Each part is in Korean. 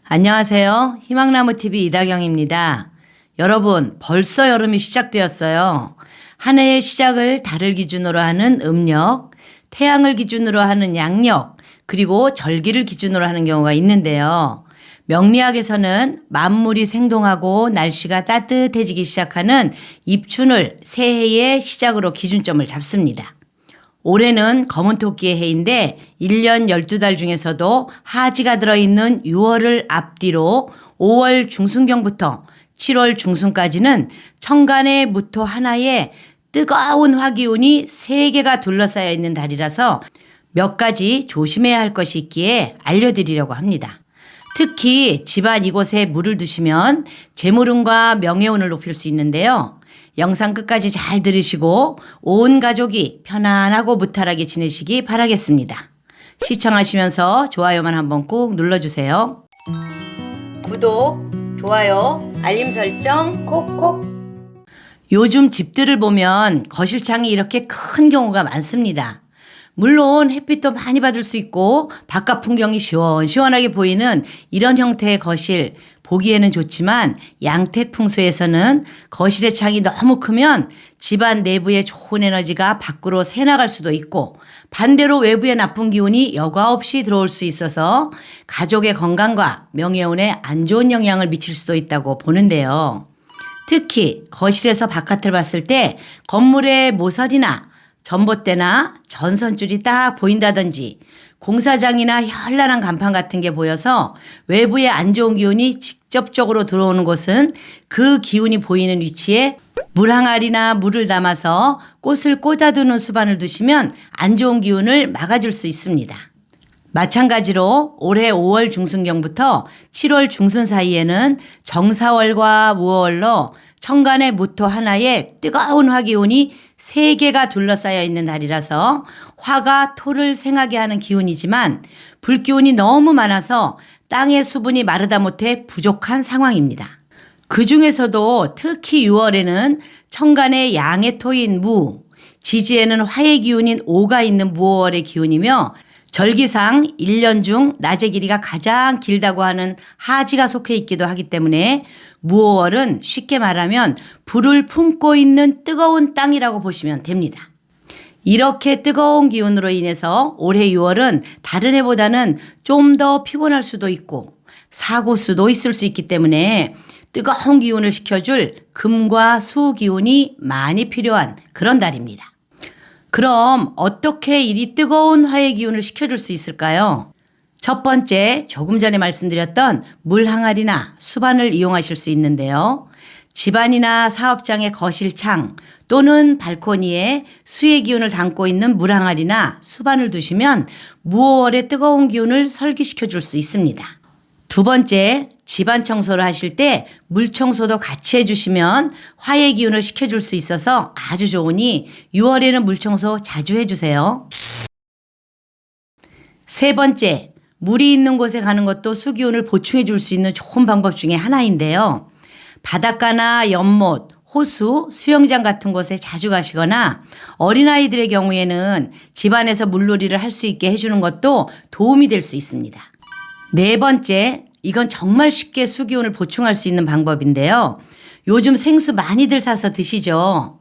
안녕하세요. 희망나무TV 이다경입니다. 여러분, 벌써 여름이 시작되었어요. 한 해의 시작을 달을 기준으로 하는 음력, 태양을 기준으로 하는 양력, 그리고 절기를 기준으로 하는 경우가 있는데요. 명리학에서는 만물이 생동하고 날씨가 따뜻해지기 시작하는 입춘을 새해의 시작으로 기준점을 잡습니다. 올해는 검은 토끼의 해인데 1년 12달 중에서도 하지가 들어있는 6월을 앞뒤로 5월 중순경부터 7월 중순까지는 천간의 무토 하나에 뜨거운 화기운이 3개가 둘러싸여 있는 달이라서 몇 가지 조심해야 할 것이 있기에 알려드리려고 합니다. 특히 집안 이곳에 물을 두시면 재물운과 명예운을 높일 수 있는데요. 영상 끝까지 잘 들으시고 온 가족이 편안하고 무탈하게 지내시기 바라겠습니다. 시청하시면서 좋아요만 한번 꼭 눌러주세요. 구독, 좋아요, 알림 설정 콕콕. 요즘 집들을 보면 거실창이 이렇게 큰 경우가 많습니다. 물론 햇빛도 많이 받을 수 있고 바깥 풍경이 시원시원하게 보이는 이런 형태의 거실 보기에는 좋지만 양택 풍수에서는 거실의 창이 너무 크면 집안 내부에 좋은 에너지가 밖으로 새나갈 수도 있고 반대로 외부의 나쁜 기운이 여과 없이 들어올 수 있어서 가족의 건강과 명예운에 안 좋은 영향을 미칠 수도 있다고 보는데요. 특히 거실에서 바깥을 봤을 때 건물의 모서리나 전봇대나 전선줄이 딱 보인다든지 공사장이나 현란한 간판 같은 게 보여서 외부의 안 좋은 기운이 직접적으로 들어오는 곳은 그 기운이 보이는 위치에 물 항아리나 물을 담아서 꽃을 꽂아두는 수반을 두시면 안 좋은 기운을 막아줄 수 있습니다. 마찬가지로 올해 5월 중순경부터 7월 중순 사이에는 정사월과 무월로 천간의 무토 하나에 뜨거운 화기운이 3개가 둘러싸여 있는 달이라서 화가 토를 생하게 하는 기운이지만 불기운이 너무 많아서 땅의 수분이 마르다 못해 부족한 상황입니다. 그 중에서도 특히 6월에는 천간의 양의 토인 무, 지지에는 화의 기운인 오가 있는 무월의 기운이며 절기상 1년 중 낮의 길이가 가장 길다고 하는 하지가 속해 있기도 하기 때문에 무오월은 쉽게 말하면 불을 품고 있는 뜨거운 땅이라고 보시면 됩니다. 이렇게 뜨거운 기운으로 인해서 올해 6월은 다른 해보다는 좀 더 피곤할 수도 있고 사고 수도 있을 수 있기 때문에 뜨거운 기운을 식혀줄 금과 수 기운이 많이 필요한 그런 달입니다. 그럼 어떻게 이리 뜨거운 화의 기운을 식혀줄 수 있을까요? 첫 번째, 조금 전에 말씀드렸던 물 항아리나 수반을 이용하실 수 있는데요. 집안이나 사업장의 거실 창 또는 발코니에 수의 기운을 담고 있는 물 항아리나 수반을 두시면 무오월의 뜨거운 기운을 설기시켜 줄 수 있습니다. 두 번째, 집안 청소를 하실 때 물 청소도 같이 해주시면 화의 기운을 식혀줄 수 있어서 아주 좋으니 6월에는 물 청소 자주 해주세요. 세 번째, 물이 있는 곳에 가는 것도 수기운을 보충해 줄 수 있는 좋은 방법 중에 하나인데요. 바닷가나 연못, 호수, 수영장 같은 곳에 자주 가시거나 어린아이들의 경우에는 집안에서 물놀이를 할 수 있게 해주는 것도 도움이 될 수 있습니다. 네 번째, 이건 정말 쉽게 수기운을 보충할 수 있는 방법인데요. 요즘 생수 많이들 사서 드시죠.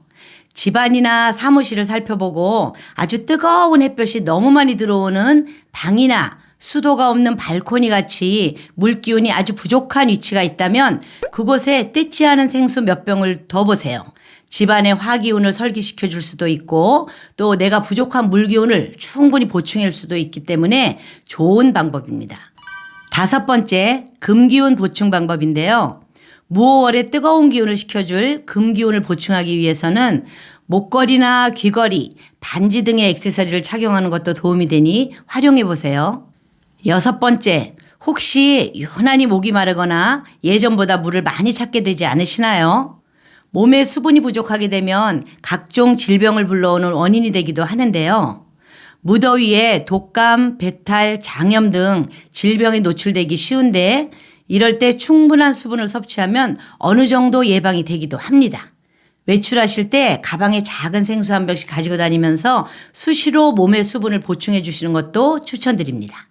집안이나 사무실을 살펴보고 아주 뜨거운 햇볕이 너무 많이 들어오는 방이나 수도가 없는 발코니 같이 물기운이 아주 부족한 위치가 있다면 그곳에 뜯지 않은 생수 몇 병을 더 보세요. 집안의 화기운을 설기시켜 줄 수도 있고 또 내가 부족한 물기운을 충분히 보충할 수도 있기 때문에 좋은 방법입니다. 다섯 번째, 금기운 보충 방법인데요. 무오월에 뜨거운 기운을 식혀줄 금기운을 보충하기 위해서는 목걸이나 귀걸이, 반지 등의 액세서리를 착용하는 것도 도움이 되니 활용해 보세요. 여섯 번째, 혹시 유난히 목이 마르거나 예전보다 물을 많이 찾게 되지 않으시나요? 몸에 수분이 부족하게 되면 각종 질병을 불러오는 원인이 되기도 하는데요. 무더위에 독감, 배탈, 장염 등 질병에 노출되기 쉬운데 이럴 때 충분한 수분을 섭취하면 어느 정도 예방이 되기도 합니다. 외출하실 때 가방에 작은 생수 한 병씩 가지고 다니면서 수시로 몸의 수분을 보충해 주시는 것도 추천드립니다.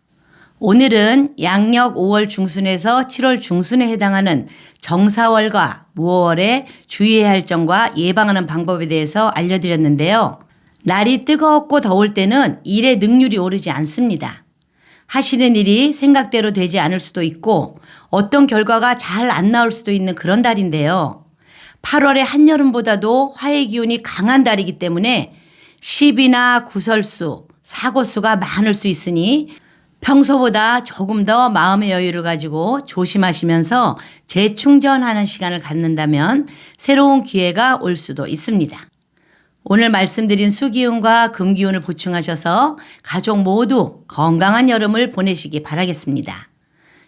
오늘은 양력 5월 중순에서 7월 중순에 해당하는 정사월과 무호월에 주의해야 할 점과 예방하는 방법에 대해서 알려드렸는데요. 날이 뜨겁고 더울 때는 일의 능률이 오르지 않습니다. 하시는 일이 생각대로 되지 않을 수도 있고 어떤 결과가 잘 안 나올 수도 있는 그런 달인데요. 8월의 한여름보다도 화의 기운이 강한 달이기 때문에 시비나 구설수, 사고수가 많을 수 있으니 평소보다 조금 더 마음의 여유를 가지고 조심하시면서 재충전하는 시간을 갖는다면 새로운 기회가 올 수도 있습니다. 오늘 말씀드린 수기운과 금기운을 보충하셔서 가족 모두 건강한 여름을 보내시기 바라겠습니다.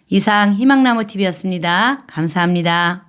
이상 희망나무TV였습니다. 감사합니다.